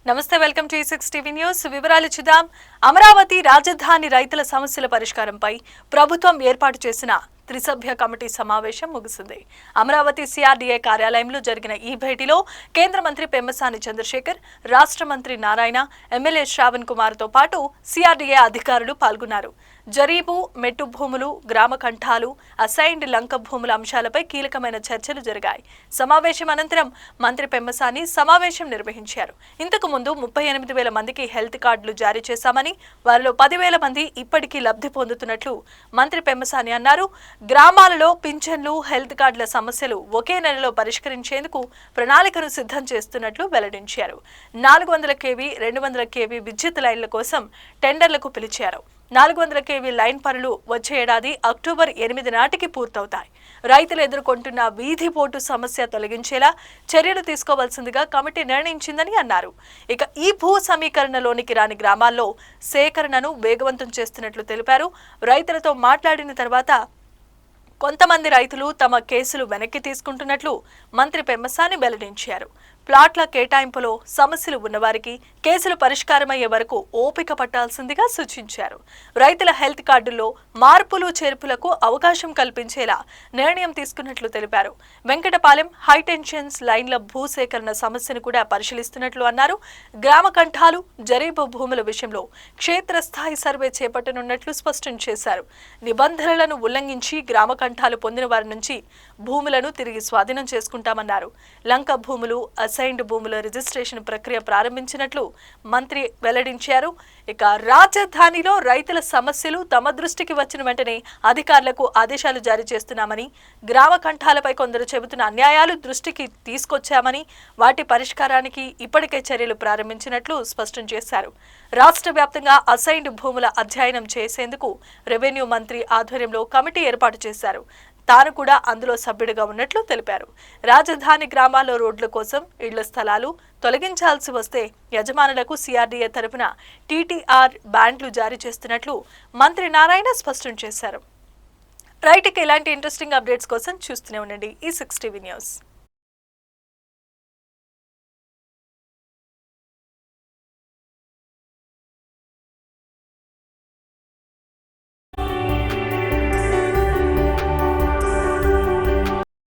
నమస్తే, welcome to E6 TV news. వివరాలు చూద్దాం. అమరావతి రాజధాని రైతుల సమస్యల పరిష్కారంపై ప్రభుత్వం ఏర్పాటు చేసిన త్రిసభ్య కమిటీ సమావేశం ముగిసింది. అమరావతి CRDA కార్యాలయంలో జరిగిన ఈ భేటీలో కేంద్ర మంత్రి పెమ్మసాని చంద్రశేఖర్, రాష్ట్ర మంత్రి నారాయణ, ఎమ్మెల్యే శ్రావణ్ కుమార్ తో పాటు CRDA అధికారులు పాల్గొన్నారు. జరీబు, మెట్టు భూములు, గ్రామ కంఠాలు, అసైన్డ్ లంక భూముల అంశాలపై కీలకమైన చర్చలు జరిగాయి. సమావేశం అనంతరం మంత్రి పెమ్మసాని సమావేశం నిర్వహించారు. ఇంతకు ముందు 38,000 మందికి హెల్త్ కార్డులు జారీ చేశామని, వారిలో 10,000 మంది ఇప్పటికీ లబ్ధి పొందుతున్నట్లు మంత్రి పెమ్మసాని అన్నారు. గ్రామాలలో పింఛన్లు, హెల్త్ కార్డుల సమస్యలు ఒకే నెలలో పరిష్కరించేందుకు ప్రణాళికను సిద్ధం చేస్తున్నట్లు వెల్లడించారు. 400 kV, 200 kV విద్యుత్ లైన్ల కోసం టెండర్లకు పిలిచారు. 400 kV లైన్ పనులు వచ్చే ఏడాది అక్టోబర్ 8 నాటికి పూర్తవుతాయి. రైతులు ఎదుర్కొంటున్న వీధి పోటు సమస్య తొలగించేలా చర్యలు తీసుకోవాల్సిందిగా కమిటీ నిర్ణయించిందని అన్నారు. ఇక ఈ భూ సమీకరణలోనికి రాని గ్రామాల్లో సేకరణను వేగవంతం చేస్తున్నట్లు తెలిపారు. రైతులతో మాట్లాడిన తర్వాత కొంతమంది రైతులు తమ కేసులు వెనక్కి తీసుకుంటున్నట్లు మంత్రి పెమ్మసాని వెల్లడించారు. ప్లాట్ల కేటాయింపులో సమస్యలు ఉన్నవారికి కేసులు పరిష్కారమయ్యే వరకు ఓపిక పట్టాల్సిందిగా సూచించారు. రైతుల హెల్త్ కార్డుల్లో మార్పులు చేర్పులకు అవకాశం కల్పించేలా నిర్ణయం తీసుకున్నట్లు తెలిపారు. వెంకటపాలెం హైటెన్షన్స్ లైన్ల భూసేకరణ సమస్యను కూడా పరిశీలిస్తున్నట్లు అన్నారు. గ్రామ కంఠాలు, జరీబు భూముల విషయంలో క్షేత్రస్థాయి సర్వే చేపట్టనున్నట్లు స్పష్టం చేశారు. నిబంధనలను ఉల్లంఘించి గ్రామ కంఠాలు పొందిన వారి నుంచి భూములను తిరిగి స్వాధీనం చేసుకుంటామన్నారు. లంక భూములు, అసైన్డ్ భూముల రిజిస్ట్రేషన్ ప్రక్రియ ప్రారంభించినట్లు మంత్రి వెల్లడించారు. ఇక రాజధానిలో రైతుల సమస్యలు తమ దృష్టికి వచ్చిన వెంటనే అధికారులకు ఆదేశాలు జారీ చేస్తున్నామని, గ్రామ కంఠాలపై కొందరు చెబుతున్న అన్యాయాలు దృష్టికి తీసుకొచ్చామని, వాటి పరిష్కారానికి ఇప్పటికే చర్యలు ప్రారంభించినట్లు స్పష్టం చేశారు. రాష్ట్ర వ్యాప్తంగా అసైన్డ్ భూముల అధ్యయనం చేసేందుకు రెవెన్యూ మంత్రి ఆధ్వర్యంలో కమిటీ ఏర్పాటు చేశారు. తాను కూడా అందులో సభ్యుడిగా ఉన్నట్లు తెలిపారు. రాజధాని గ్రామాల్లో రోడ్ల కోసం ఇళ్ల స్థలాలు తొలగించాల్సి వస్తే యజమానులకు CRDA తరపున TTR బ్యాండ్లు జారీ చేస్తున్నట్లు మంత్రి నారాయణ స్పష్టం చేశారు. రైట్కి ఇలాంటి ఇంట్రెస్టింగ్ అప్డేట్స్ కోసం చూస్తూనే ఉండండి E6 టీవీ న్యూస్.